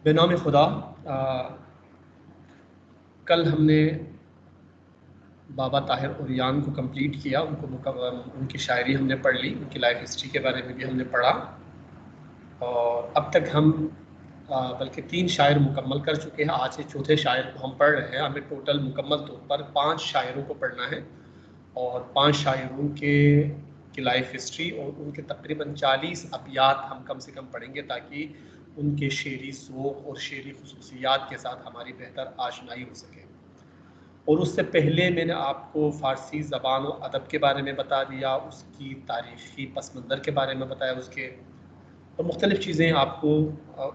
बेनाम खुदा। कल हमने बाबा ताहिर उरियान को कंप्लीट किया, उनकी शायरी हमने पढ़ ली, उनकी लाइफ हिस्ट्री के बारे में भी हमने पढ़ा, और अब तक हम बल्कि 3 शायर मुकम्मल कर चुके हैं। आज से चौथे शायर को हम पढ़ रहे हैं। हमें टोटल मुकम्मल तौर पर 5 शायरों को पढ़ना है, और 5 शायरों की लाइफ हिस्ट्री और उनके तकरीबन 40 अबियात हम कम से कम पढ़ेंगे, ताकि उनके शेरी ज़ौक़ और शेरी खुसूसियात के साथ हमारी बेहतर आशनाई हो सके। और उससे पहले मैंने आपको फ़ारसी ज़बान और अदब के बारे में बता दिया, उसकी तारीख़ी पस मंज़र के बारे में बताया, उसके और मुख्तलिफ़ चीज़ें आपको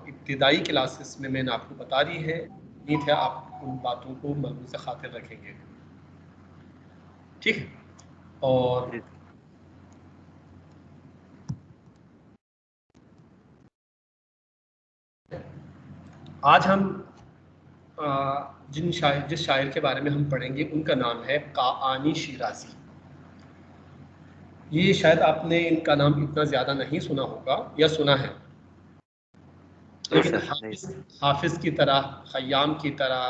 इब्तिदाई क्लासेस में मैंने आपको बता दी है। उम्मीद है आप उन बातों को मलूज़ ख़ातिर रखेंगे, ठीक है। और आज हम जिस शायर के बारे में हम पढ़ेंगे उनका नाम है काआनी शिराज़ी। ये शायद आपने इनका नाम इतना ज़्यादा नहीं सुना होगा, या सुना है, लेकिन हाफिज़ की तरह, खय्याम की तरह,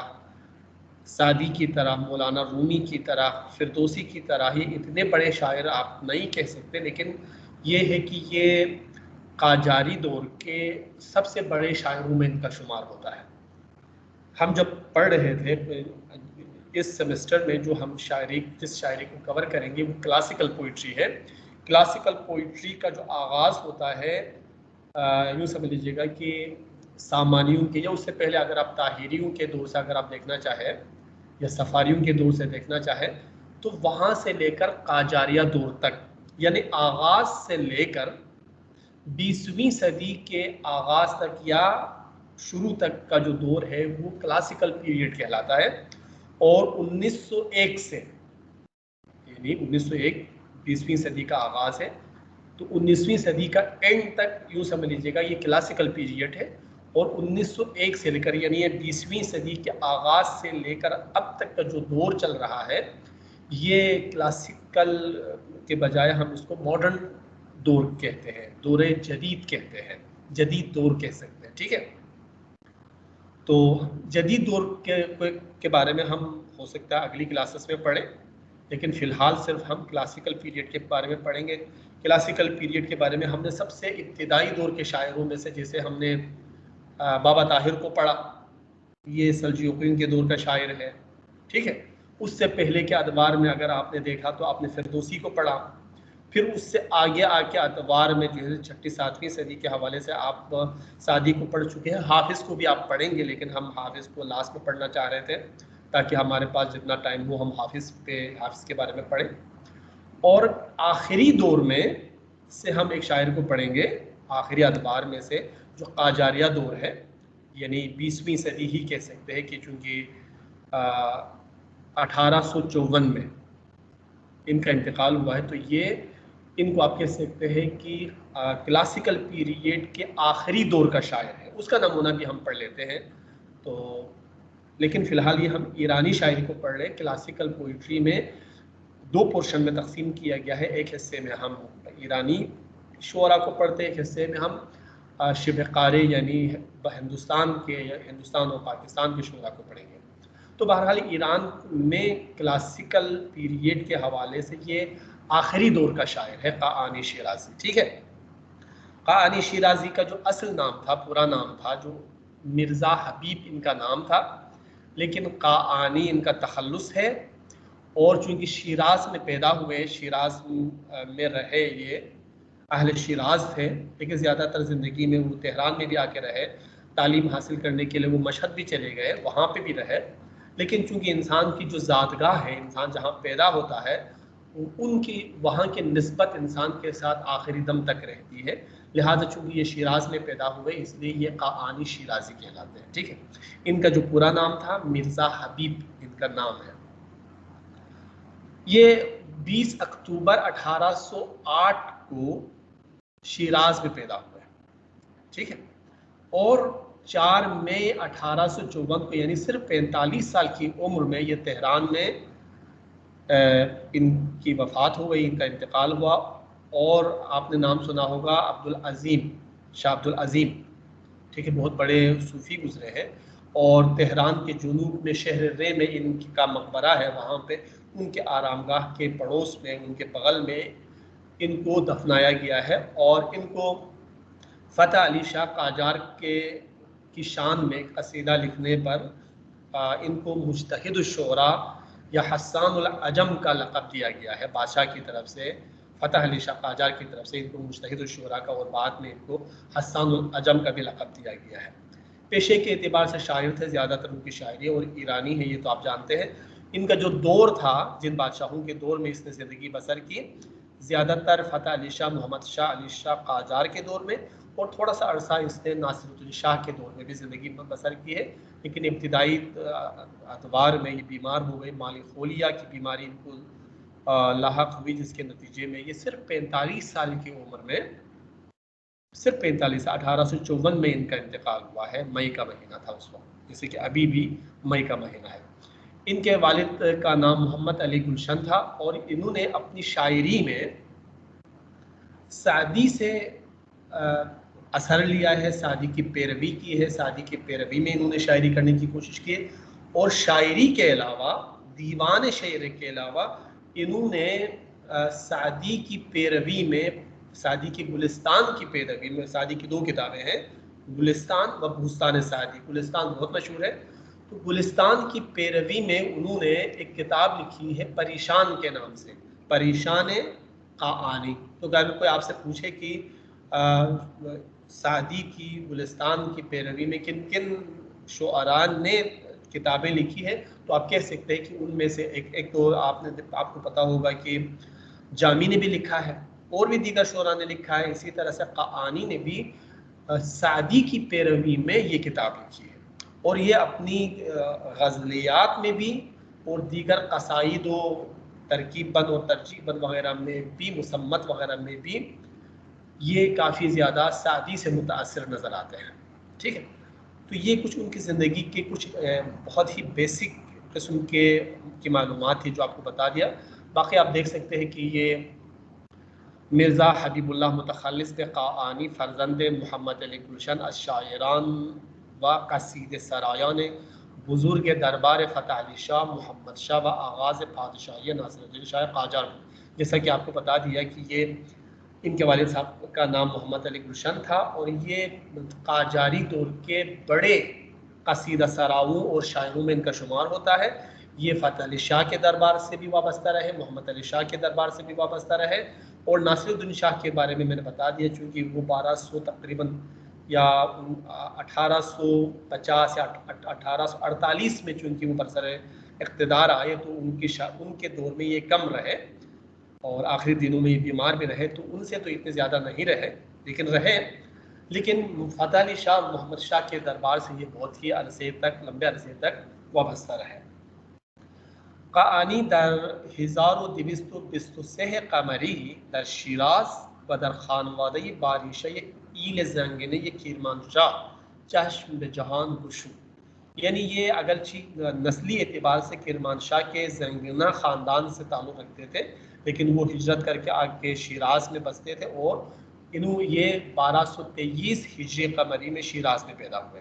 सादी की तरह, मौलाना रूमी की तरह, फिरदौसी की तरह ये इतने बड़े शायर आप नहीं कह सकते, लेकिन ये है कि ये काजारी दौर के सबसे बड़े शायरों में इनका शुमार होता है। हम जब पढ़ रहे थे इस सेमेस्टर में, जो हम जिस शायरी को कवर करेंगे वो क्लासिकल पोइट्री है। क्लासिकल पोइट्री का जो आगाज़ होता है, यूँ समझ लीजिएगा कि सामानियों के, या उससे पहले अगर आप ताहिरियों के दौर से अगर आप देखना चाहें, या सफारियों के दौर से देखना चाहें, तो वहाँ से लेकर काजारिया दौर तक, यानी आगाज़ से लेकर 20वीं सदी के आगाज़ तक या शुरू तक का जो दौर है वो क्लासिकल पीरियड कहलाता है। और 1901 से, यानी 1901 20वीं सदी का आगाज़ है, तो 19वीं सदी का एंड तक यूँ समझ लीजिएगा ये क्लासिकल पीरियड है। और 1901 से लेकर, यानी ये 20वीं सदी के आगाज़ से लेकर अब तक का जो दौर चल रहा है, ये क्लासिकल के बजाय हम इसको मॉडर्न दौर कहते हैं, दौरे जदीद कहते हैं, जदीद दौर कह सकते हैं, ठीक है। तो जदीद दौर के बारे में हम हो सकता है अगली क्लासेस में पढ़ें, लेकिन फ़िलहाल सिर्फ हम क्लासिकल पीरियड के बारे में पढ़ेंगे। क्लासिकल पीरियड के बारे में हमने सबसे इब्तिदाई दौर के शायरों में से, जैसे हमने बाबा ताहिर को पढ़ा, ये सल्जूकियों के दौर का शायर है, ठीक है। उससे पहले के अदवार में अगर आपने देखा तो आपने फिरदौसी को पढ़ा। फिर उससे आगे आके अतवार में जो है 6ठी-7वीं सदी के हवाले से आप सादी को पढ़ चुके हैं। हाफिज़ को भी आप पढ़ेंगे, लेकिन हम हाफिज़ को लास्ट में पढ़ना चाह रहे थे, ताकि हमारे पास जितना टाइम हो हम हाफिज़ के बारे में पढ़ें। और आखिरी दौर में से हम एक शायर को पढ़ेंगे, आखिरी अदवार में से, जो काजारिया दौर है, यानी 20वीं सदी ही कह सकते हैं, कि चूँकि 1854 में इनका इंतकाल हुआ है, तो ये इनको आप कह सकते हैं कि क्लासिकल पीरियड के आखिरी दौर का शायर है। उसका नमूना भी हम पढ़ लेते हैं। तो लेकिन फ़िलहाल ये हम ईरानी शायरी को पढ़ रहे हैं। क्लासिकल पोइट्री में 2 पोर्शन में तकसीम किया गया है। एक हिस्से में हम ईरानी शुअरा को पढ़ते हैं, एक हिस्से में हम शिब क़ारी यानी हिंदुस्तान और पाकिस्तान के शुअरा को पढ़ेंगे। तो बहरहाल ईरान में क्लासिकल पीरियड के हवाले से ये आखिरी दौर का शायर है काआनी शिराज़ी, ठीक है। काआनी शिराज़ी का जो असल नाम था, पूरा नाम था, जो मिर्ज़ा हबीब इनका नाम था, लेकिन काआनी इनका तखल्लुस है। और चूँकि शिराज़ में पैदा हुए, शिराज़ में रहे, ये अहले शिराज़ थे, लेकिन ज़्यादातर ज़िंदगी में वो तेहरान में भी आके रहे। तालीम हासिल करने के लिए वो मशहद भी चले गए, वहाँ पे भी रहे। लेकिन चूँकि इंसान की जो ज़ातगाह है, इंसान जहाँ पैदा होता है, उनकी वहाँ की निस्बत इंसान के साथ आखिरी दम तक रहती है। लिहाजा चूँकि ये शिराज़ में पैदा हुए, इसलिए ये काआनी शिराज़ी कहलाते हैं, ठीक है। इनका जो पूरा नाम था मिर्ज़ा हबीब इनका नाम है। ये 20 अक्टूबर 1808 को शिराज़ में पैदा हुए, ठीक है। और 4 मई 1854 को, यानी सिर्फ 45 साल की उम्र में, ये तेहरान में इनकी वफ़ात हो गई, इनका इंतकाल हुआ। और आपने नाम सुना होगा अब्दुल अज़ीम, शाह अब्दुल अज़ीम, ठीक है, बहुत बड़े सूफी गुजरे हैं। और तेहरान के जुनूब में शहर रे में इनका मकबरा है, वहाँ पे उनके आरामगाह के पड़ोस में, उनके बगल में इनको दफनाया गया है। और इनको फ़तह अली शाह काजार की शान में कसीदा लिखने पर इनको मुज्तहिद शुरा या हस्सान उल अजम का लक़ब दिया गया है बादशाह की तरफ से। फ़तह अली शाह काजार की तरफ से इनको मुज्तहिद शुरा का और बाद में इनको हस्सान उल अजम का भी लक़ब दिया गया है। पेशे के एतबार से शायर थे, ज़्यादातर उनकी शायरी और ईरानी है, ये तो आप जानते हैं। इनका जो दौर था, जिन बादशाहों के दौर में इसने ज़िंदगी बसर की, ज़्यादातर फ़तह अली शाह, मोहम्मद शाह अली शाह काजार के दौर में, और थोड़ा सा अरसा इसने नासिरुद्दीन शाह के दौर में भी ज़िंदगी बसर की है। लेकिन इब्तिदाई अतवार में ये बीमार हो गए, माली खोलिया की बीमारी इनको लाहक हुई, जिसके नतीजे में ये सिर्फ 45 साल की उम्र में, सिर्फ 45, 1854 में इनका इंतकाल हुआ है। मई का महीना था उस वक्त, जैसे कि अभी भी मई का महीना है। इनके वालिद का नाम मोहम्मद अली गुलशन था और इन्होंने अपनी शायरी में सादी से असर लिया है, सादी की पैरवी की है, सादी की पैरवी में इन्होंने शायरी करने की कोशिश की। और शायरी के अलावा, दीवान शेर के अलावा, इन्होंने सादी की पैरवी में, सादी की गुलिस्तान की पैरवी में, सादी की 2 किताबें हैं, गुलिस्तान व बुस्तान सादी। गुलिस्तान बहुत मशहूर है, तो गुलिस्तान की पैरवी में उन्होंने एक किताब लिखी है परेशान के नाम से, परेशान क़ाआनी। तो अगर कोई आपसे पूछे कि सादी की गुलिस्तान की पैरवी में किन किन शुअरा ने किताबें लिखी है, तो आप कह सकते हैं कि उनमें से एक तो आपको पता होगा कि जामी ने भी लिखा है, और भी दीगर शुअरा ने लिखा है। इसी तरह से क़ाआनी ने भी सादी की पैरवी में ये किताब लिखी है, और ये अपनी गज़लियात में भी और दीगर कसाइद व तरकीब बंद और तरजीह बंद वगैरह में भी, मुसम्मत वगैरह में भी ये काफ़ी ज़्यादा सादी से मुतासिर नज़र आते हैं। ठीक है, तो ये कुछ उनकी ज़िंदगी के कुछ बहुत ही बेसिक किस्म की मालूमात थी जो आपको बता दिया। बाकी आप देख सकते हैं कि ये मिर्ज़ा हबीबुल्लाह मुतखल्लिस क़ाआनी फ़र्ज़ंद मोहम्मद अली गुलशन अश-शायरान व कसीद सरायान बुज़ुर्ग दरबार फ़तह अली शाह मोहम्मद शाह व आगाज़ पादशाही नासिरुद्दीन शाह काजार। जैसा कि आपको बता दिया कि ये इनके वालिद साहब का नाम मोहम्मद अली गुलशन था, और ये काजारी दौर के बड़े कसीदा सराओं और शायरों में इनका शुमार होता है। ये फ़तह अली शाह के दरबार से भी वाबस्ता रहे, मोहम्मद अली शाह के दरबार से भी वाबस्ता रहे, और नासिरुद्दीन शाह के बारे में मैंने बता दिया, चूँकि वो 1200 तकरीबन या 1850 या 1848 में चूँकि वो बरसर इक़्तिदार आए, तो उनके दौर में ये कम रहे, और आखिरी दिनों में ये बीमार भी रहे, तो उनसे तो इतने ज़्यादा नहीं रहे, लेकिन फ़तह अली शाह मोहम्मद शाह के दरबार से ये बहुत ही अरसे तक, लंबे अरसे तक वाबस्ता रहे। क़ाआनी दर 1223 कमरी दर शिराज व दर खानवादे बारिश ईल जंगने ये किरमानशाह चश्म जहान गुशू। यानी ये अगरची नस्ली एतबार से किरमानशाह के जंगना ख़ानदान से ताल्लुक़ रखते थे, लेकिन वो हिजरत करके आके शिराज में बसते थे, और ये 1223 हिजरी कमरी में शिराज में पैदा हुए।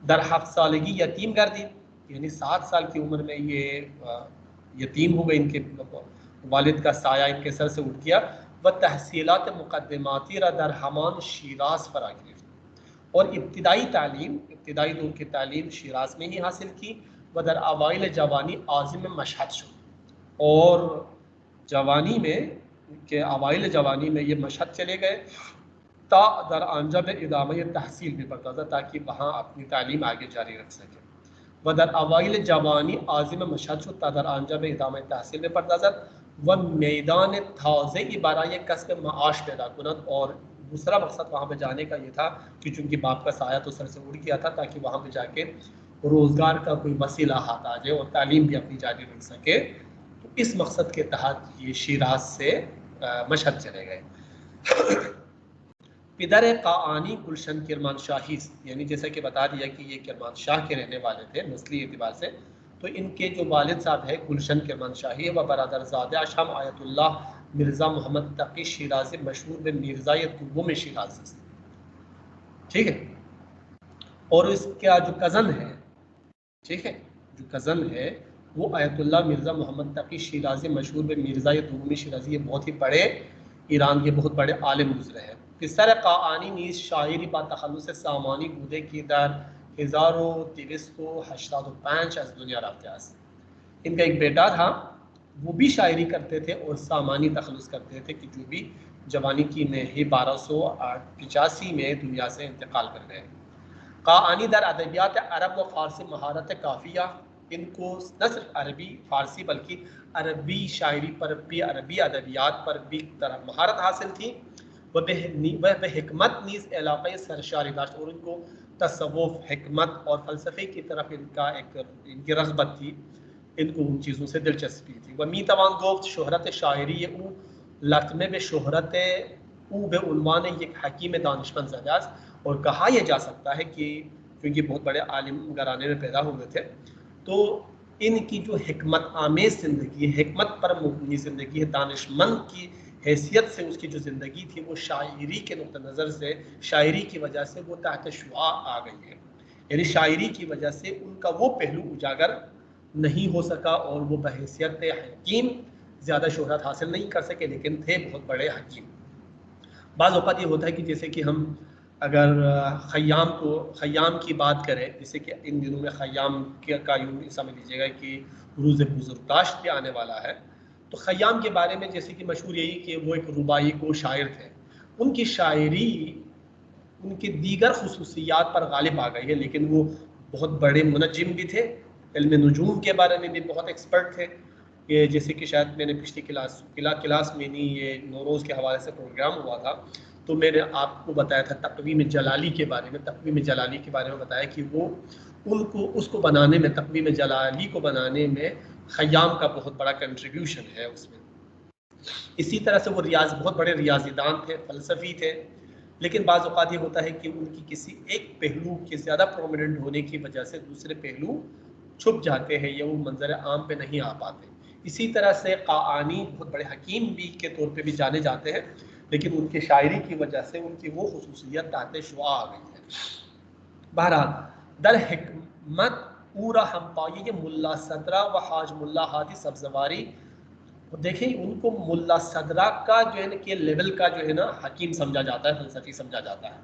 दर 7 सालगी यतीम कर दी, यानी 7 साल की उम्र में ये यतीम हो गए, इनके वालिद का साया इनके सर से उठ गया। व तहसीलात मुक़द्दिमाती दर हमान शिराज फरा गिरफ्त, और इब्तिदाई दौर की तालीम शिराज में ही हासिल की। व दर अवाइल जवानी आज़िम मशहद शो, और जवानी में के अवाइल जवानी में ये मशहद चले गए, ता दर आंजा में इदामा तहसील भी पड़ता था, ताकि वहाँ अपनी तालीम आगे जारी रख सके। व दर अवाइल जवानी आज़िम मशहद शो ता दर आंजा में इदामा तहसील में पड़ता था। व मैदान थाज़े बराए कसब माश पैदा कुनत, और दूसरा मकसद वहाँ पे जाने का ये था कि चूँकि बाप का साया तो सर से उड़ गया था, ताकि वहाँ पे जाके रोज़गार का कोई वसीला हाथ आ जाए और तालीम भी अपनी जारी रख सके। तो इस मकसद के तहत ये शिराज से मशहद चले गए। पिदर क़ाआनी गुलशन किरमानशाही, यानी जैसा कि बता दिया कि ये किरमानशाह के रहने वाले थे नस्ली एतबार से, तो इनके जो वालिद साहब है गुलशन किरमानशाही व बरादरज़ादा शम आयतुल्लाह मिर्ज़ा मोहम्मद तकी शिराज़ी मशहूर में मिर्ज़ा दुव्वम शिराज़ी। ठीक है, और इसका जो कज़न है, ठीक है, जो कज़न है वो आयतुल्लाह मिर्ज़ा मोहम्मद तकी शिराज़ी, मशहूर बे मिर्ज़ा दुगनी शिराज़ी, ये बहुत ही बड़े ईरान के बहुत बड़े आलिम गुजरे हैं। पिसर क़ाआनी नीज़ शायरी बा तखल्लुस सामानी बूदे की दर 1285 अज़ दुनिया रफ्तास। इनका एक बेटा था, वो भी शायरी करते थे और सामानी तखल्लुस करते थे कि जो भी जवानी की में ही 1285 में दुनिया से इंतकाल कर गए। क़ाआनी दर अदबियात अरब व फ़ारसी महारत काफ़िया, इनको न सिर्फ अरबी फ़ारसी बल्कि अरबी शायरी पर भी, अरबी अदबियात पर भी तरह महारत हासिल थी। वह हिकमत नीज़ इलाक़े सरशारी दाश्त, और इनको तसव्वुफ़, हिकमत और फ़लसफ़े की तरफ इनकी रग़बत थी, इनको उन चीज़ों से दिलचस्पी थी। वह मी तवान गोफ्त शोहरत शायरी ऊ लख्मे बे शोहरत ऊ बे उन्वान एक हकीम दानिशमंद ज़जाज़, और कहा यह जा सकता है कि क्योंकि बहुत बड़े आलिम घराने में पैदा हुए थे, तो इनकी जो हिकमत आमेज़ ज़िंदगी, हिकमत पर मुबनी ज़िंदगी है, दानिशमंद की हैसियत से उसकी जो ज़िंदगी थी वो शायरी के नुक़्ता नज़र से, शायरी की वजह से वो तहत शुआ आ गई है। यानी शायरी की वजह से उनका वो पहलू उजागर नहीं हो सका और वो बहैसियत हकीम ज़्यादा शोहरत हासिल नहीं कर सके, लेकिन थे बहुत बड़े हकीम। बाज़ औक़ात ये होता है कि जैसे कि हम अगर ख़य्याम की बात करें, जैसे कि इन दिनों में ख़य्याम का यूँ समझ लीजिएगा कि रोज़े बुज़ुर्गदाश्त भी आने वाला है, तो ख़य्याम के बारे में जैसे कि मशहूर यही कि वो एक रुबाई को शायर थे। उनकी शायरी उनकी दीगर ख़ुसूसियात पर गालिब आ गई है, लेकिन वो बहुत बड़े मुनज्जिम भी थे, इल्म नुजूम के बारे में भी बहुत एक्सपर्ट थे। ये जैसे कि शायद मैंने पिछली क्लास में नहीं, ये नौरोज़ के हवाले से प्रोग्राम हुआ था, तो मैंने आपको बताया था तक़वीम जलाली के बारे में, तक़वीम जलाली के बारे में बताया कि वो उनको उसको बनाने में, तक़वीम जलाली को बनाने में ख़य्याम का बहुत बड़ा कंट्रीब्यूशन है उसमें। इसी तरह से वो बहुत बड़े रियाज़ीदान थे, फ़लसफ़ी थे, लेकिन बाज़ औक़ात ये होता है कि उनकी किसी एक पहलू के ज़्यादा प्रोमिनेंट होने की वजह से दूसरे पहलू छुप जाते हैं या वो मंज़र आम पे नहीं आ पाते। इसी तरह से क़ाआनी बहुत बड़े हकीम भी के तौर पे भी जाने जाते हैं, लेकिन उनकी शायरी की वजह से उनकी वो ख़ुसूसियत ताते शुआ आ गई है। बहरहाल दर हिकमत पूरा हम पाइए कि मुल्ला सदरा व हाज मुल्ला हादी सब्ज़वारी, देखिए उनको मुल्ला सदरा का जो है ना कि लेवल का जो है ना हकीम समझा जाता है, फ़लसफ़ी समझा जाता है।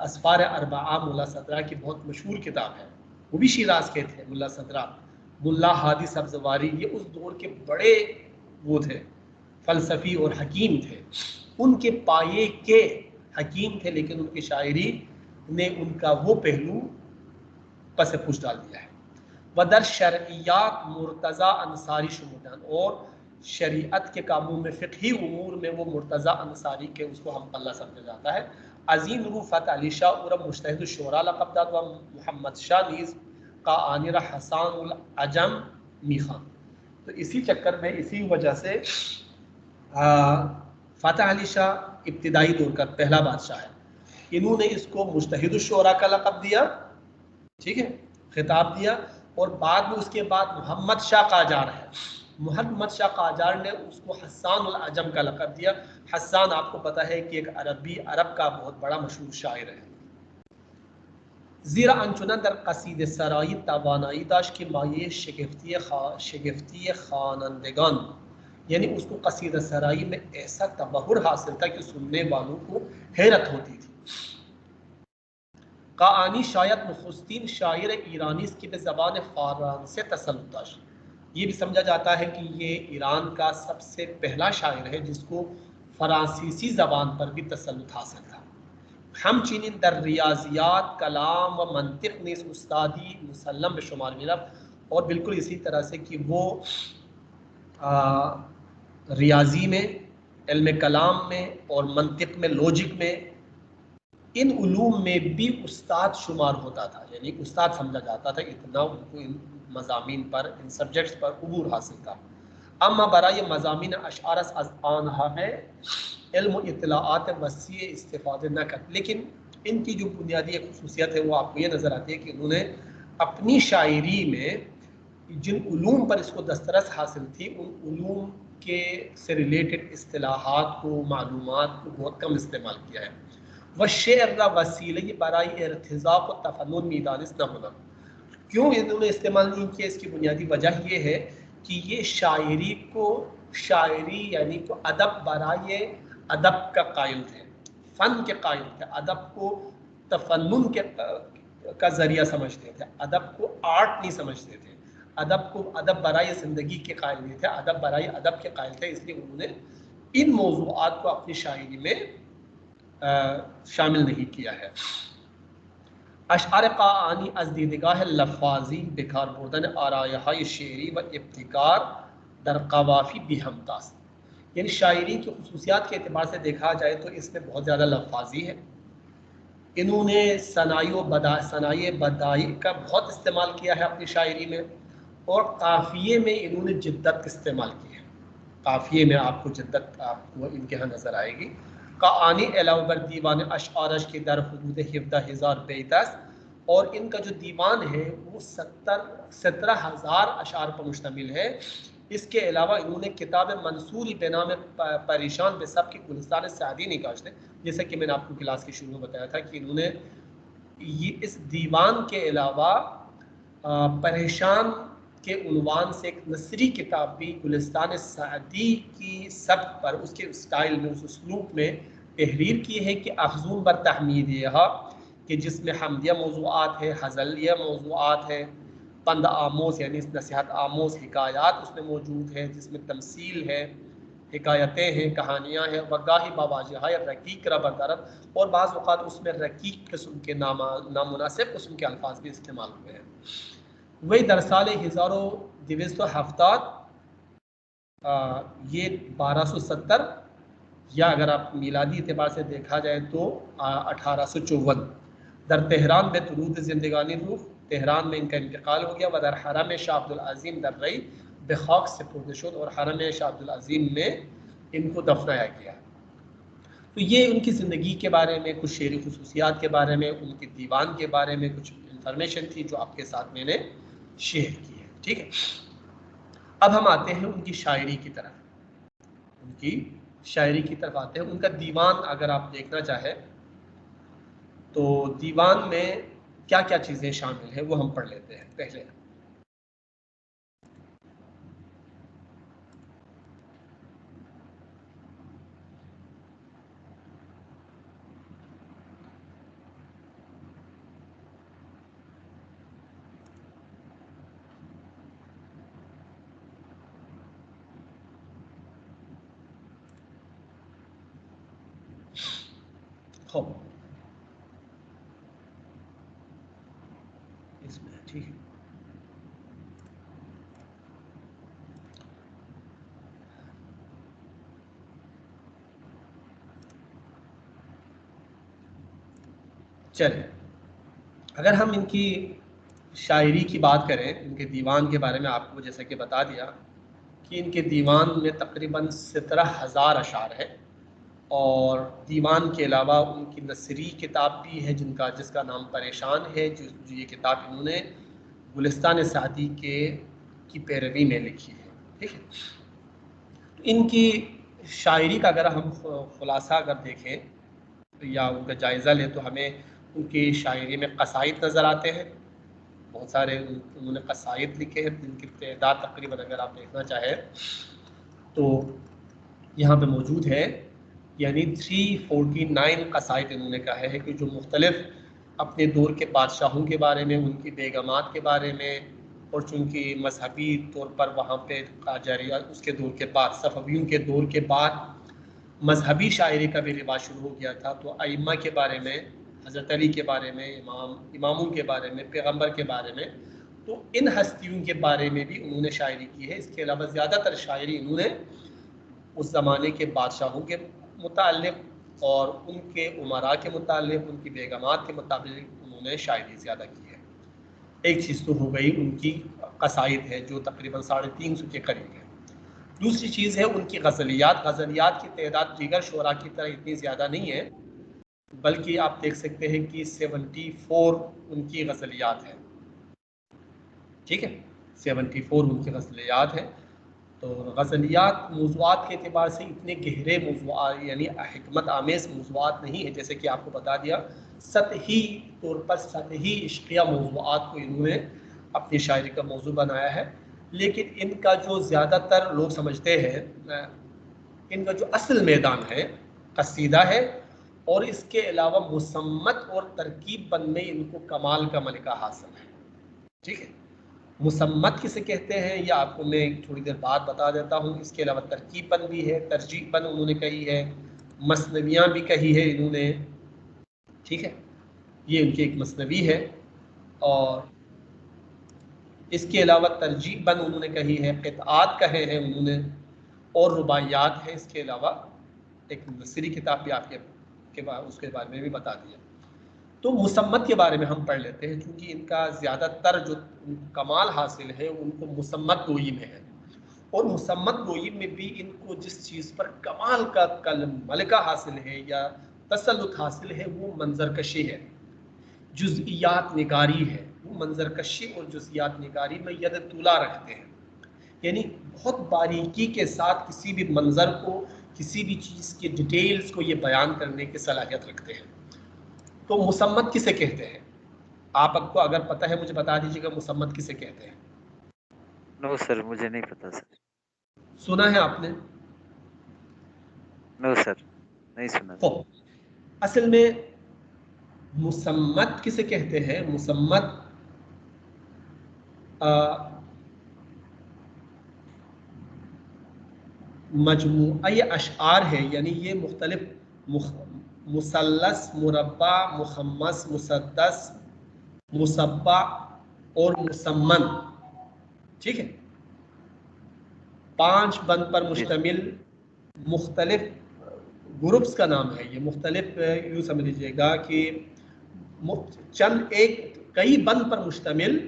असफ़ार अरबा मुल्ला सदरा की बहुत मशहूर किताब है, वो भी शिराज़ के थे मुल्ला सदरा। मुल्ला हादी सब्ज़वारी ये उस दौर के बड़े वो थे, फ़लसफ़ी और हकीम थे, उनके पाये के हकीम थे, लेकिन उनकी शायरी ने उनका वो पहलू पस पूछ डाल दिया है। वदर शरइयात मुर्तज़ा अंसारी शुमुदान, और शरीयत के कामों में, फ़िक़ही उमूर में वो मुर्तज़ा अंसारी के उसको हम पल्ला समझा जाता है। अज़ीम रूफ़त अली शाह और मुज्तहिद शुरा लक़ब दाद व मोहम्मद शाह नीज़ का आनिर हसान अजम मीखा। तो इसी चक्कर में, इसी वजह से फ़तह अली शाह इब्तिदाई दौर का पहला बादशाह है, इन्होंने इसको मुज्तहिद शुरा का लक़ब दिया, ठीक है, खिताब दिया, और बाद में उसके बाद मोहम्मद शाह काजार है, मोहम्मद शाह काजार ने उसको हसान उल अजम का लक़ब दिया। हसान आपको पता है कि एक अरब का बहुत बड़ा मशहूर शायर है। ज़ीरा अनचुना दर कसीद सराई तवानाई दाश की माये शगफ्ती खानंदगान, यानी उसको कसीद सराई में ऐसा तबहुर हासिल था कि सुनने वालों को हैरत होती थी। क़ाआनी शायद नखुस्तीन शायर ईरानी की ज़बान फ़ारसी तसल्लुत दाश्त, ये भी समझा जाता है कि ये ईरान का सबसे पहला शायर है जिसको फ़रांसीसी ज़बान पर भी तसल्लुत हासिल था। हम चीनी दर रियाजियात कलाम व मंतिक ने इस उस्तादी मुसल्लम बेशुमार मिला, और बिल्कुल इसी तरह से कि वो रियाजी में, इल्म कलाम में और मंतिक में, लॉजिक में, इन उलूम में भी उस्ताद शुमार होता था, यानी उस्ताद समझा जाता था, इतना उनको इन मज़ामीन पर, इन सब्जेक्ट्स पर उबूर हासिल था। अम्मा बराए मज़ामीन अशआरस आनहा में इल्म इत्तलाआत वसी इस्तिफ़ादे न कर, लेकिन इनकी जो बुनियादी ख़ुसूसियत है वो आपको ये नज़र आती है कि उन्होंने अपनी शायरी में जिन उलूम पर इसको दस्तरस हासिल थी, उन उलूम के से रिलेटेड इस्तिलाहात को, मालूमात को बहुत कम इस्तेमाल किया है। व शेर वसीले बराई इर्तिज़ाक़ व तफन्नुन मीदानिस न होना। क्यों इन्होंने इस्तेमाल नहीं किया, इसकी बुनियादी वजह ये है कि ये शायरी यानी को अदब बराए अदब का कायल थे, फ़न के कायल थे, अदब को तफन्नुन का ज़रिया समझते थे, अदब को आर्ट नहीं समझते थे, अदब को अदब बराए ज़िंदगी के कायल नहीं थे, अदब बराए अदब के कायल थे। इसलिए उन्होंने इन मौज़ूआत को अपनी शायरी में शामिल नहीं किया है। अशआर क़ाआनी अज़ दीदगाह लफ़ाज़ी बेकार बुर्दन आरायहाय शेरी व इब्तिकार दर क़वाफ़ी बिहमतास। यानी शायरी की खुसूसियात के अतबार से देखा जाए तो इसमें बहुत ज़्यादा लफ़ाज़ी है। इन्होंने सनाए बदाई का बहुत इस्तेमाल किया है अपनी शायरी में, और काफ़िए में इन्होंने जिद्दत इस्तेमाल की है। काफ़िए में आपको जिद्दत आपको इनके यहाँ नज़र आएगी। क़ाआनी अलावर दीवान अशआरश के दर हदूद 17,000 बेदस, और इनका जो दीवान है वो 17,000 अशार पर मुश्तमिल है। इसके अलावा इन्होंने किताब मंसूरी बेनाम परेशान बेसब की गुलिस्तान सादी निकाशते, जैसे कि मैंने आपको क्लास के शुरू में बताया था कि इन्होंने ये इस दीवान के अलावा परेशान के उन्वान से एक नसरी किताब भी गुलिस्तान सादी की सब्क पर, उसके स्टाइल में, उस उसलूब में तहरीर की है कि अफ़ज़ून बर तहमीद यहा, कि जिसमें हमदिया मौज़ूआत है, हज़लिया मौज़ूआत है, पंद आमोज़ यानी नसीहत आमोज़ हिकायात उसमें मौजूद है, जिसमें तमसील है, हिकायतें हैं, कहानियाँ हैं, वगाही बावाजहा या रकीक रबरदरत, और बाज़ औक़ात उसमें रकीक किस्म के नामुनासिब किस्म के अल्फाज भी इस्तेमाल हुए हैं। वही दरसाल 1270 ये 1270, या अगर आप मिलादी एतबार से देखा जाए तो 1854 दर तेहरान में तुरूद ज़िंदगानी रूफ, तेहरान में इनका इंतकाल हो गया। वदर हरम शाह अब्दुल अज़ीम दर रई बेखाक से पुरदशुद, और हरम शाह अब्दुल अज़ीम में इनको दफनाया गया। तो ये उनकी ज़िंदगी के बारे में, कुछ शेरी खुसूसियात के बारे में, उनके दीवान के बारे में कुछ इंफॉर्मेशन थी जो आपके साथ मैंने शेयर की है। ठीक है, अब हम आते हैं उनकी शायरी की तरफ। उनकी शायरी की तरफ आते हैं। उनका दीवान अगर आप देखना चाहें तो दीवान में क्या क्या चीज़ें शामिल हैं वो हम पढ़ लेते हैं पहले। खूब, इसमें ठीक है। चलिए, अगर हम इनकी शायरी की बात करें, इनके दीवान के बारे में आपको जैसे कि बता दिया कि इनके दीवान में तकरीबन 17,000 अशार है, और दीवान के अलावा उनकी नसरी किताब भी है जिसका नाम परेशान है, जो ये किताब इन्होंने गुलिस्तान सादी की पैरवी में लिखी है। ठीक है, तो इनकी शायरी का अगर हम खुलासा अगर देखें या उनका जायज़ा लें तो हमें उनकी शायरी में कसाइद नज़र आते हैं। बहुत सारे उन्होंने कसाइद लिखे हैं जिनकी तादाद तकरीबन अगर आप देखना चाहें तो यहाँ पे मौजूद है, यानी 349 कसाइद इन्होंने कहा है कि जो मुख्तलिफ अपने दौर के बादशाहों के बारे में, उनकी बेगमात के बारे में, और चूँकि मजहबी तौर पर वहाँ पे काजरिया उसके दौर के बाद, सफ़वियों के दौर के बाद मजहबी शायरी का भी रिवाज शुरू हो गया था, तो अइम्मा के बारे में, हज़रत अली के बारे में, इमामों के बारे में, पैगम्बर के बारे में, तो इन हस्तियों के बारे में भी उन्होंने शायरी की है। इसके अलावा ज़्यादातर शायरी इन्होंने उस ज़माने के बादशाहों के मुताल्लिक़ और उनके उमरा के मुताल्लिक़, उनकी बेगमात के मुताबिक उन्होंने शायरी ज़्यादा की है। एक चीज़ तो हो गई उनकी कसाइद है जो तकरीबन 350 के करीब है। दूसरी चीज़ है उनकी गज़लियात। गज़लियात की तादाद दीगर शुरा की तरह इतनी ज़्यादा नहीं है, बल्कि आप देख सकते हैं कि 74 उनकी गज़लियात हैं। ठीक है, 74 उनकी गज़लियात हैं, तो गज़लियात मौज़ूआत के अतबार से इतने गहरे मौज़ूआत यानी हिकमत आमेज़ मौज़ूआत नहीं है, जैसे कि आपको बता दिया सतही तौर पर सतही इश्क़िया मौज़ूआत को इन्होंने अपनी शायरी का मौजू बनाया है। लेकिन इनका जो ज़्यादातर लोग समझते हैं, इनका जो असल मैदान है कसीदा है, और इसके अलावा मुसम्मत और तरकीब बन में इनको कमाल का मलिका हासिल है। ठीक है, मुसम्मत किसे कहते हैं या आपको मैं थोड़ी देर बाद बता देता हूँ। इसके अलावा तरकीब बन भी है, तरजीब बन उन्होंने कही है, मसनवियाँ भी कही है इन्होंने। ठीक है, ये उनकी एक मसनवी है। और इसके अलावा तरजीब बन उन्होंने कही है, क़ितात कहे हैं उन्होंने, और रुबाइयात है। इसके अलावा एक नसरी किताब भी आपके उसके बारे में भी बता दिया। तो मुसम्मत के बारे में हम पढ़ लेते हैं, क्योंकि इनका ज़्यादातर जो कमाल हासिल है उनको मुसम्मत गोई में है। और मुसम्मत गोई में भी इनको जिस चीज़ पर कमाल का मलिका हासिल है या तसल्लुत हासिल है वो मंजरकशी है, जुज़इयात निगारी है। वो मंजरकशी और जुज़इयात निगारी में यद तुला रखते हैं, यानी बहुत बारीकी के साथ किसी भी मंजर को, किसी भी चीज़ के डिटेल्स को ये बयान करने की सलाहियत रखते हैं। तो मुसम्मत किसे कहते हैं? आपको अगर पता है मुझे बता दीजिएगा, मुसम्मत किसे कहते हैं? नो सर, मुझे नहीं पता सर। सुना है आपने? नो सर, नहीं सुना। तो असल में मुसम्मत किसे कहते हैं? मुसम्मत मजमूआ ये अशआर है, यानी ये मुख्तलिफ मुसल्लस, मुरब्बा, मुखम्मस, मुसद्दस, मुसब्बा और मुसम्मन, ठीक है, 5 बंद पर मुश्तमिल मुख्तलिफ ग्रुप्स का नाम है ये। मुख्तलिफ यूँ समझ लीजिएगा कि चंद एक कई बंद पर मुश्तमिल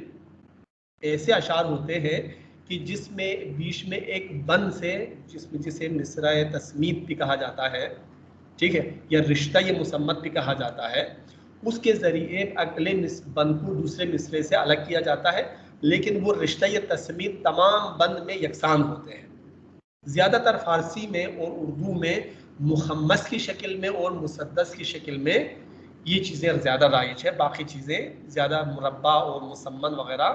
ऐसे अशार होते हैं कि जिसमें बीच में एक बंद से, जिसे मिसरा तस्मीत भी कहा जाता है, ठीक है, या रिश्ता ये मुसम्मत भी कहा जाता है, उसके ज़रिए अगले बंद को दूसरे मिसरे से अलग किया जाता है। लेकिन वो रिश्ता या तस्मीत तमाम बंद में यकसान होते हैं। ज़्यादातर फ़ारसी में और उर्दू में मुखम्मस की शक्ल में और मुसद्दस की शक्ल में ये चीज़ें ज़्यादा राइज है। बाकी चीज़ें ज़्यादा मुरब्बा और मुसम्मन वग़ैरह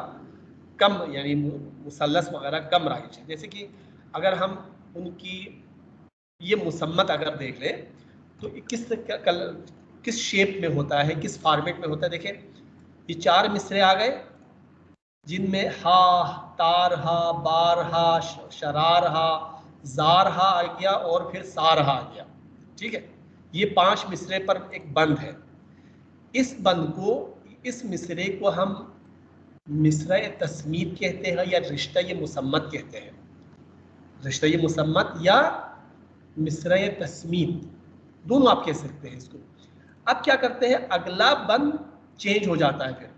कम, यानी मुसल्लस वग़ैरह कम राइज है। जैसे कि अगर हम उनकी ये मुसम्मत अगर देख लें तो किस शेप में होता है, किस फॉर्मेट में होता है। देखें, ये 4 मिसरे आ गए जिनमें हा, तार हा, बार हा, शरार हा, जार हा आ गया और फिर सार हा आ गया। ठीक है, ये 5 मिसरे पर एक बंद है। इस बंद को, इस मिसरे को हम मिसरा तस्मीत कहते हैं या रिश्ता ये मुसम्मत कहते हैं। रिश्ता ये मुसम्मत या मिसरा तस्मीत, दोनों आप कह सकते हैं इसको। अब क्या करते हैं, अगला बंद चेंज हो जाता है, फिर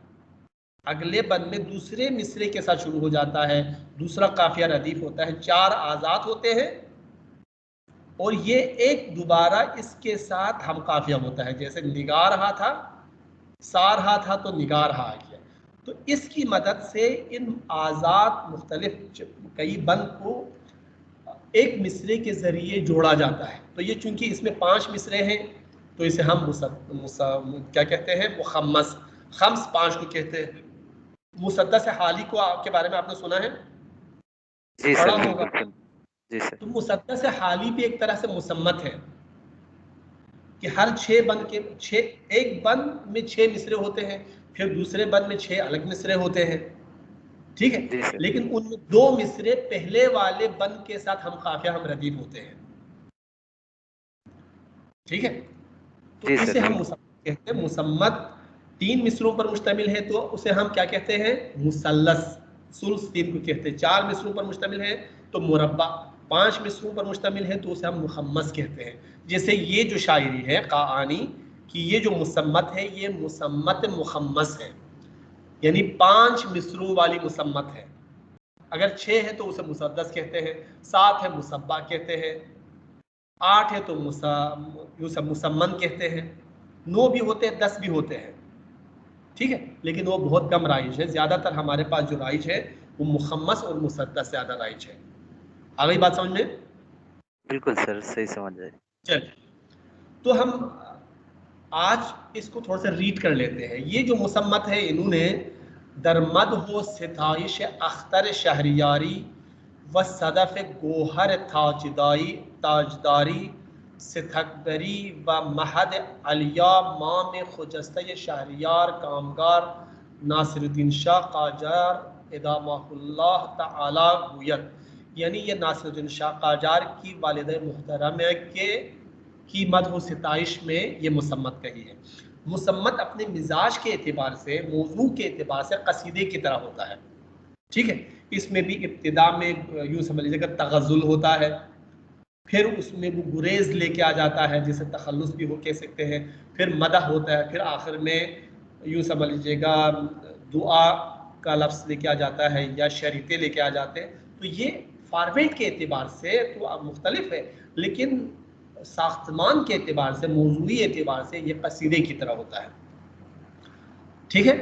अगले बंद में दूसरे मिसरे के साथ शुरू हो जाता है, दूसरा काफिया रदीफ होता है, 4 आजाद होते हैं और ये एक दोबारा इसके साथ हम काफिया होता है। जैसे निगार रहा था, सार रहा था तो निगार रहा आ गया। तो इसकी मदद से इन आज़ाद मुख्तलिफ कई बंद को एक मिसरे के ज़रिए जोड़ा जाता है। तो ये चूंकि इसमें 5 मिसरे हैं तो इसे हम क्या कहते हैं, मुखम्मस, खम्स 5 को कहते हैं। मुसद्दस हाली को आपके बारे में आपने सुना है? जी पढ़ा सर, होगा। जी सर। तो मुसद्दस हाली भी एक तरह से मुसम्मत है कि हर 6 बंद के 6, एक बंद में 6 मिसरे होते हैं, फिर दूसरे बंद में 6 अलग मिसरे होते हैं। ठीक है, लेकिन उनमें 2 मिसरे पहले वाले बंद के साथ हम काफिया हम रदीफ होते हैं। ठीक है, तो इसे हम मुसम्मत कहते हैं। मुसम्मत 3 मिसरों पर मुश्तमिल है तो उसे हम क्या कहते हैं, मुसल्लस, सुल्स 3 को कहते हैं। 4 मिसरों पर मुश्तमिल है तो मुरब्बा, 5 मिसरों पर मुश्तमिल है तो उसे हम मुखम्मस कहते हैं। जैसे ये जो शायरी है क़ाआनी कि ये जो मुसम्मत है ये मुसम्मत मुखम्मस है, यानी 5 मिसरों वाली मुसम्मत है। अगर 6 है तो उसे मुसद्दस कहते हैं, 7 है मुसब्बा कहते हैं, 8 है तो मुसम्मन कहते हैं, 9 भी होते हैं, 10 भी होते हैं। ठीक है, लेकिन वो बहुत कम राइज है। ज़्यादातर हमारे पास जो राइज है वो मुखम्मस और मुसद्दस ज़्यादा राइज है। आ गई बात समझ में? बिल्कुल सर, सही समझ आए। चल, तो हम आज इसको थोड़ा सा रीड कर लेते हैं। ये जो मुसम्मत है, इन्होंने दरमद हो सिताइश अख्तर शहरियारी व सदफ गोहर ताजदारी सिथकबरी व महद अलिया माम खुजस्त शहरियार कामगार नासिरुद्दीन शाह काजार इदामहुल्लाह तआला गुयत, यानी ये नासिरुद्दीन शाह काजार की वालिदा मुहतरम के की मदह सिताइश में ये मुसम्मत कही है। मुसम्मत अपने मिजाज के एतबार से, मौजू के एतबार से कसीदे की तरह होता है, ठीक है। इसमें भी इब्तिदा में यूँ समझ लीजिएगा तगज़ुल होता है, फिर उसमें वो गुरेज लेके आ जाता है, जिसे तखल्लुस भी वो कह सकते हैं, फिर मदह होता है, फिर आखिर में यूँ समझ लीजिएगा दुआ का लफ्ज़ लेके आ जाता है या शरीते लेके आ जाते हैं। तो ये फॉर्मेट के एतबार से तो मुख्तलिफ है, लेकिन साख्तमान के एतबार से, मौजूदी एतबार से ये कसीदे की तरह होता है, ठीक है।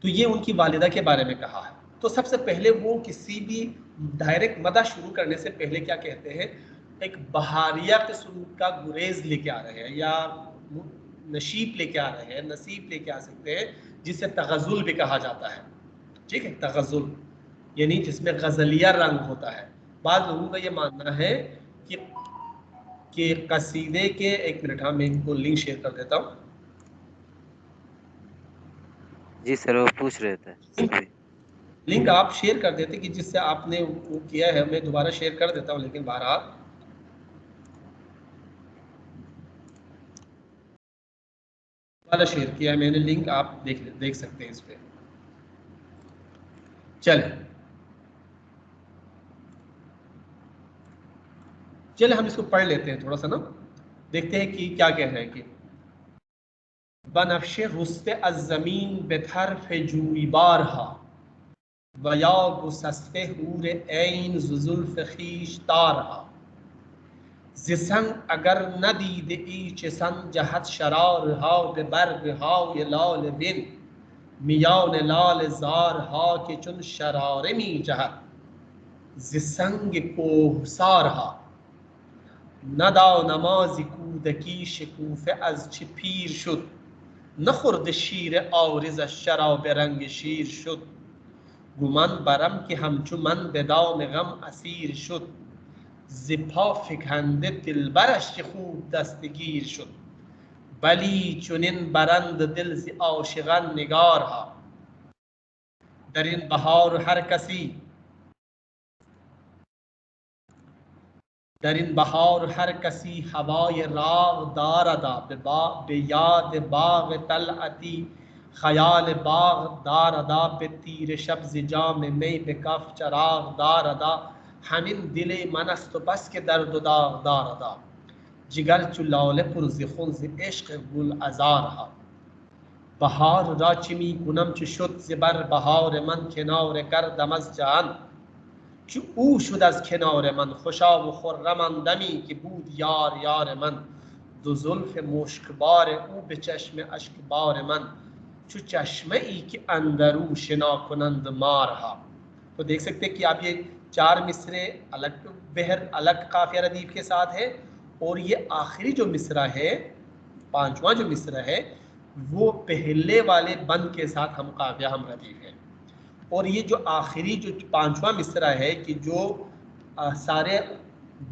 तो ये उनकी वालिदा के बारे में कहा है। तो सबसे पहले वो किसी भी डायरेक्ट मदा शुरू करने से पहले क्या कहते हैं, एक बहारिया किस्म का गुरेज लेके आ रहे हैं या नशीब लेके आ रहे हैं, नसीब लेके आ सकते हैं, जिसे तगज़ुल भी कहा जाता है, ठीक है। तगज़ुल यानी जिसमें गज़लिया रंग होता है। बाद लोगों का ये मानना है कि कसीदे के, एक मिनट, हाँ मैं इनको लिंक शेयर कर देता हूँ। जी सर, वो पूछ रहे थे सभी। लिंक आप शेयर कर देते कि जिससे आपने वो किया है, मैं दोबारा शेयर कर देता हूँ, लेकिन बहरहाल दोबारा शेयर किया है मैंने लिंक, आप देख सकते हैं इस पे। चले हम इसको पढ़ लेते हैं थोड़ा सा ना, देखते हैं कि क्या कह रहे हैं कि बनफ्शे रुस्ते अज़मीन बेथरफ जूई बारहा वया गुसस्ते हूर ऐन जुल्फ खीश तारहा जिसंग अगर न दीद ईच सन जहत शरार हाव के बर्ग हाव ये लाल बिन मियाव ने लाल जार हा के चुन शरार मी जहत जिसंग कोहसार हा नदाव नमाजी कूदकी शिकूफ अज छिपीर शुद नखुर्द शीर आरिज शराब रंग शीर शुद गुमन बरम के हमचुमन बेदाव में गम असीर शुद जिफा फिकंदे दिलबरश खूब दस्तगीर शुद बली चुनिन बरंद दिल से आशिगन निगार हा दरिन बहार हर कसी दरिन बहार हर कसी हवाए राग दारदा बेयाद बाग तलअती ख्याल बाग दारदा पे तीर शब्ज जाम में बेकफ चराग दारदा हमिन दिले मनस्त बस के दर्द दाग दारदा जिगर चुल्लाल पुरज खुंज इश्क गुल अजार हा बहार राचिमी गुनम चुशुद ज़िबर बहार मन खिनार कर दमज जान او شد از کنار من خوشا و خرمم دمی که بود یار یار من دو زلف مشکبار او به چشم اشکبار من چو چشمه ای که اندرو شنا کنند مارها. तो देख सकते हैं कि आप ये चार मिसरे अलग बहर अलग काफिया रदीफ के साथ है, और ये आखिरी जो मिसरा है, पांचवा जो मिसरा है, वो पहले वाले बंद के साथ हम काफिया हम रदीफ है। और ये जो आखिरी जो पांचवा मिसरा है कि जो सारे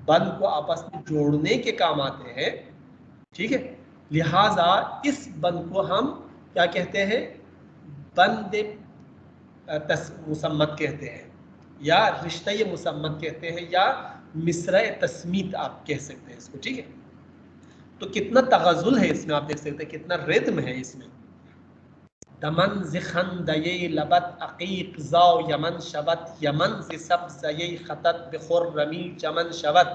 बंद को आपस में जोड़ने के काम आते हैं, ठीक है। लिहाजा इस बंद को हम क्या कहते हैं, बंद मुसम्मत कहते हैं, या रिश्ता मुसम्मत कहते हैं, या मिसरा तस्मीत आप कह सकते हैं इसको, ठीक है। तो कितना तगज़ुल है इसमें, आप देख सकते हैं कितना रिद्म है इसमें। दमन ज़िखन दये लबत अकीक जाओ यमन शबत यमन ज़ि सब ज़ये ख़तत बिखुर्रमी चमन शबत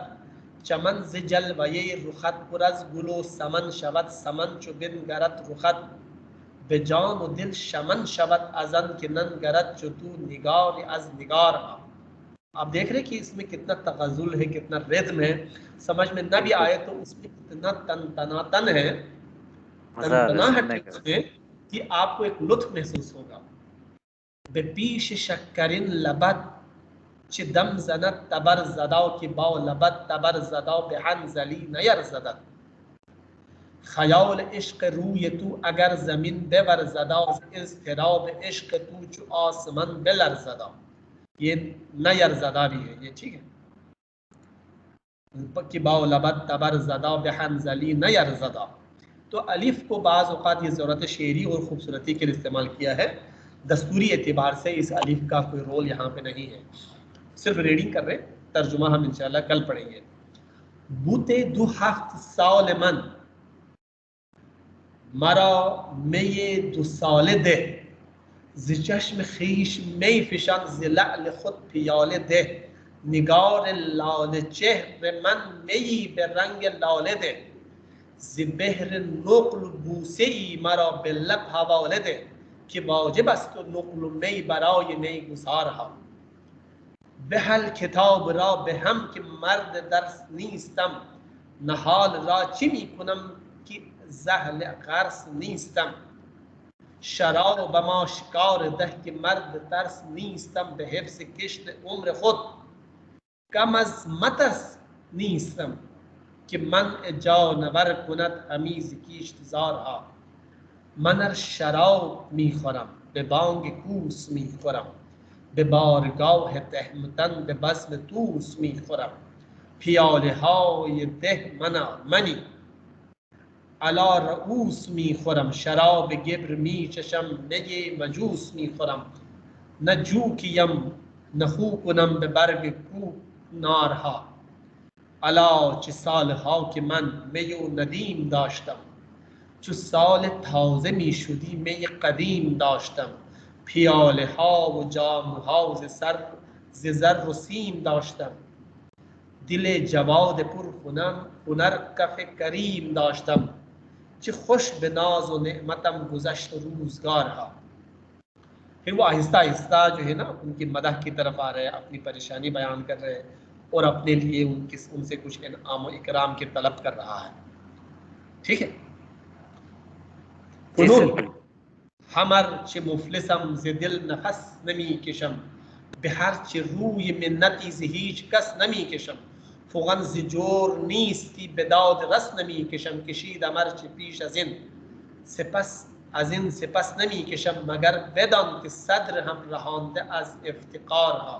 चमन ज़ि जल वये रुखत पुरज़ गुलो समन शबत समन चुबिन गरत रुखत बेजान व दिल शमन शबत अजन के नन गरत चुतू निगार अज निगार। आप देख रहे कि इसमें कितना तगज़ुल है, कितना रिद्म है। समझ में न भी आए तो उसमें कितना तनातन है, तनाहट है कि आपको एक लुत्फ महसूस होगा। बेपीश शक्करिन लबत चिदम ज़नत तबर ज़दाओ की बाव लबत तबर ज़दाओ बेहन जली नयर ज़दत ख़याल इश्क रूय तू अगर ज़मीन बेवर ज़दाओ इज़्तिराब इश्क तू जो आसमान बेलर ज़दाओ। ये नयर ज़दा भी है ये, ठीक है। कि बाव लबत तबर ज़दाओ बेहन जली नयर ज़दा। तो अलिफ को बाज़ औक़ात ये ज़रूरत शेरी और ख़ूबसूरती के लिए इस्तेमाल किया है। दस्तूरी एतबार से इस अलिफ का कोई रोल यहाँ पे नहीं है, सिर्फ रीडिंग कर रहे, तर्जुमा हम इंशाल्लाह कल पढ़ेंगे। बूते दु हफ्त साल मन मरा मेये दु साल दे ज़ चश्म खीश मई फिशन ज़ लअल खुद पियाले दे निगार लाल चेहरे मन मई बेरंग लाले दे ज़िबहर नक़ल बूसे मरा बेलब हवाले दे कि वाजिब است नक़ल मई बराय नई गुज़ार हा बहल किताब रा बहम कि मर्द दर्स नीस्तम नहाल रा चिमी कुनम कि ज़हल गर्स नीस्तम शराब बमा शिकार दह कि मर्द तरस नीस्तम बेहिफ्स किश्त उम्र खुद कम अज मतस नीस्तम कि मन जाओ नवर कुनत अमीज कीश्त जार हा मनर शराब मी खुरम बे बांग कूस मी खुरम बे बारगाह तहमतन बे बज़्म तूस मी खुरम पियाले हाय देह मना मनी अला रऊस मी खुरम शराब गिब्र मी चशम नये मजूस मी खुरम नजू की यम नखू कुनम बे बर्ग कू नार हा अला च साल हा कि मन मेयो नदीम दाश्तम चु साल थाउज़े मी शुदी में ये कदीम दाश्तम फियाल हाव जाम हाव ज़र सीम दाश्तम दिले जवाद पुर हुनर कफ करीम दाश्तम च खुश बेनाज व नेमतम गुज़श्त रोज़गार हा। फिर वो आहिस्ता आहिस्ता जो है ना उनकी मदह की तरफ आ रहे हैं, अपनी परेशानी बयान कर रहे हैं और अपने लिए उनसे कुछ इनाम व इकराम की तलब कर रहा है, ठीक है। हमर च मुफलिसम ज़ दिल नफस नमी किशम बेहर च रूय मिन्नती ज़ हीच कस नमी किशम फुगन ज़ जोर नीस्ती बेदाद रस नमी किशम कशीद अमर च पीश अजिन सिपस नमी किशम मगर बेदन के सद्र हम रहानद अज इफ्तिकार हा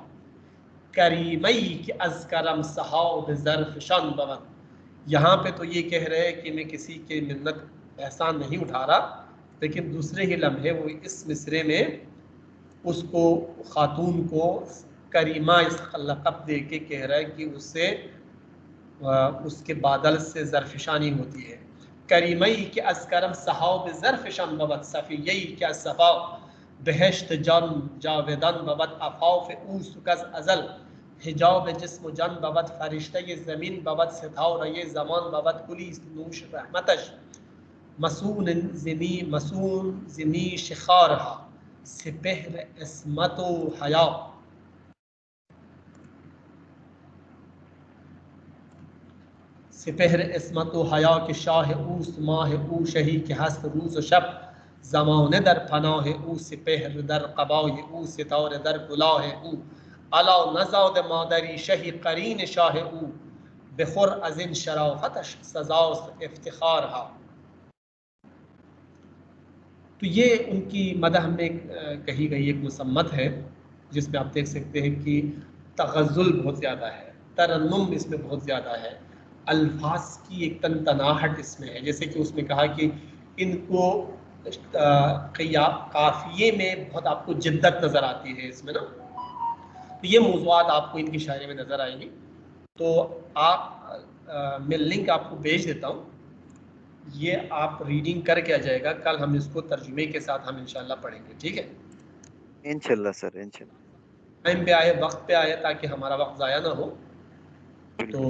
करीमई कि अज करम सहाब ज़र्फ शन बवन। यहाँ पे तो ये कह रहे हैं कि मैं किसी के मिन्नत एहसान नहीं उठा रहा, लेकिन दूसरे ही लम्हे वो इस मिसरे में उसको खातून को करीमा इस लक़ब दे के कह रहा है कि उससे उसके बादल से ज़रफ़शानी होती है। करीमई के अस्करम सहाब ज़रफ़शन बबत सफ़ियई क्या सफ़ा बहश्त जन जावेदन बबत अफ़ाफ़ ऊसुकस अज़ल हिजाब जिस्म जन बबत फ़रिश्ता ये ज़मीन बबत सिताव रये ज़मान बबत कुली नूश रहमतश मसून ज़नी शिखारहा सिपहर इसमत हया सिपहर इसमत हया के शाह ऊस माह ऊ शही के हस्त रूज़ शब ज़माने दर पनाह ऊ सिपहर दर क़बाह ऊ सितार दर गुलाह ऊ अला नज़ाद मादरी शही करीन शाह ऊ बेखुर अज़िन शराफ़तश सज़ा इफ्तिखार हा। तो ये उनकी मदह में कही गई एक मुसम्मत है जिसमें आप देख सकते हैं कि तग़ज़्ज़ुल बहुत ज़्यादा है, तरन्नुम इसमें बहुत ज़्यादा है, अल्फाज की एक तनतनाहट इसमें है। जैसे कि उसमें कहा कि इनको काफ़िये में बहुत आपको जिद्दत नज़र आती है इसमें ना, तो ये मौज़ूआत आपको इनकी शायरी में नज़र आएंगी। तो मैं लिंक आपको भेज देता हूँ, ये आप रीडिंग करके आ जाएगा, कल हम इसको तर्जुमे के साथ हम इंशाल्लाह पढ़ेंगे, ठीक है इंशाल्लाह सर, इंशाल्लाह। टाइम पे आए, वक्त पे आए, ताकि हमारा वक्त ज़ाया ना हो। तो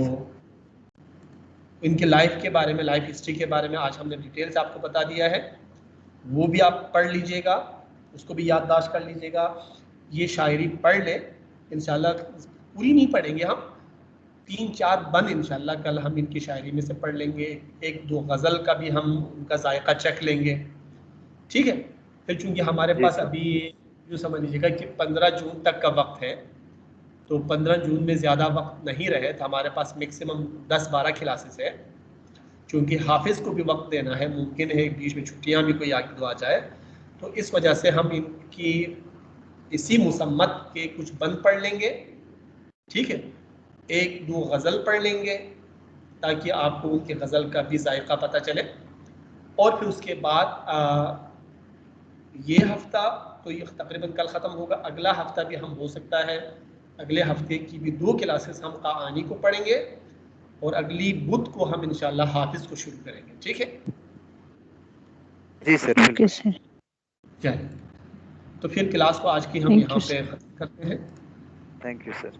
इनके लाइफ के बारे में, लाइफ हिस्ट्री के बारे में आज हमने डिटेल से आपको बता दिया है, वो भी आप पढ़ लीजिएगा, उसको भी याददाश्त कर लीजिएगा। ये शायरी पढ़ ले, इंशाल्लाह पूरी नहीं पढ़ेंगे हम, 3-4 बंद इंशाल्लाह कल हम इनकी शायरी में से पढ़ लेंगे, 1-2 गज़ल का भी हम उनका जायका चख लेंगे, ठीक है। फिर चूँकि हमारे पास अभी जो समझ लीजिएगा कि 15 जून तक का वक्त है, तो 15 जून में ज़्यादा वक्त नहीं रहे, तो हमारे पास मैक्सिमम 10-12 क्लासेस है। क्योंकि हाफिज़ को भी वक्त देना है, मुमकिन है बीच में छुट्टियां भी कोई आगे आ जाए, तो इस वजह से हम इनकी इसी मुसम्मत के कुछ बंद पढ़ लेंगे, ठीक है, 1-2 गज़ल पढ़ लेंगे ताकि आपको उनके गज़ल का भी जायका पता चले। और फिर उसके बाद ये हफ्ता तो ये तकरीबन कल ख़त्म होगा, अगला हफ्ता भी हम हो सकता है अगले हफ्ते की भी 2 क्लासेस हम क़ुरानी को पढ़ेंगे और अगली बुध को हम इंशाल्लाह हाफिज़ को शुरू करेंगे, ठीक है जी सर, बिल्कुल। चलिए, तो फिर क्लास को आज की हम यहाँ पे ख़त्म करते हैं। Thank you sir.